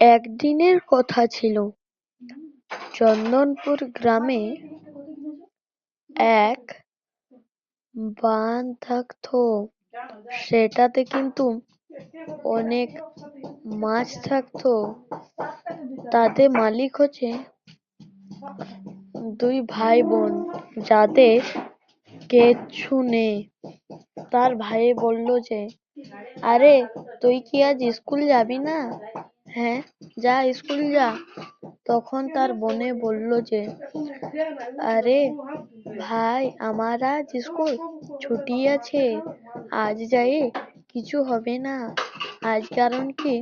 একদিনের কথা ছিল, চন্দনপুর গ্রামে এক বান থাকতো। সেটাতে কিন্তু অনেক মাছ থাকতো। তাতে মালিক হচ্ছে দুই ভাই বোন, যাদের কিচ্ছু নেই। তার ভাই বলল যে, আরে তুই কি আজ স্কুল যাবি না? হ্যাঁ, যা স্কুল যা। তখন তার বোনে বলল যে, আরে ভাই, আমার আজ স্কুল ছুটি আছে, আজ যাই কিছু হবে না। আজ কারণ কি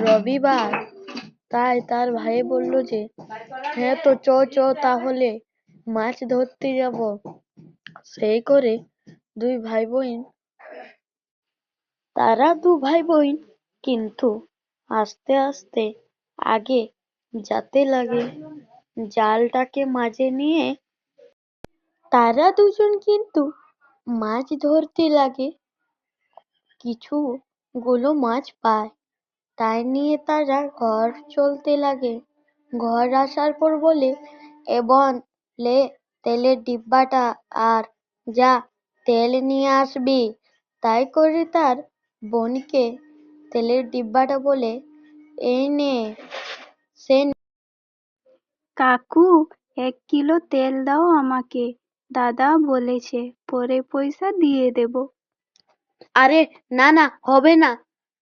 রবিবার। তাই তার ভাই বলল যে, হ্যাঁ তো চ চ তাহলে মাছ ধরতে যাব। সেই করে দুই ভাই বোন তারা দু ভাই বোন কিন্তু আস্তে আস্তে আগে যেতে লাগে। জালটাকে মাঝে নিয়ে তারা দুজন কিন্তু মাছ ধরতে লাগে। কিছু গুলো মাছ পায়, তাই নিয়ে তারা ঘর চলতে লাগে। ঘর আসার পর বলে, এ বোন, লে তেলের ডিব্বাটা, আর যা তেল নিয়ে আসবি। তাই করে তার বোনকে তেলের ডিব্বাটা বলে, এই নে। সে কাকু, 1 কিলো তেল দাও আমাকে, দাদা বলেছে পরে পয়সা দিয়ে দেব। আরে না না, হবে না।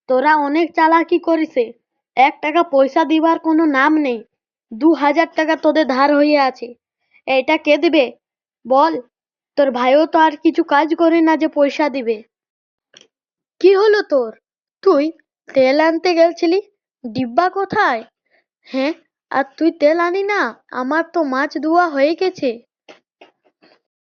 তোরা অনেক চালাকি করিস। 1 টাকা পয়সা দিবার কোনো নাম নেই। 2,000 টাকা তোদের ধার হয়ে আছে। এটা কে দিবে বল? তোর ভাইও তো আর কিছু কাজ করে না যে পয়সা দিবে। কি হলো তোর? তুই তেল আনতে গেছিলি, ডিব্বা কোথায়? হ্যাঁ, আর তুই তেল আনি না? আমার তো মাছ ধোয়া হয়ে গেছে।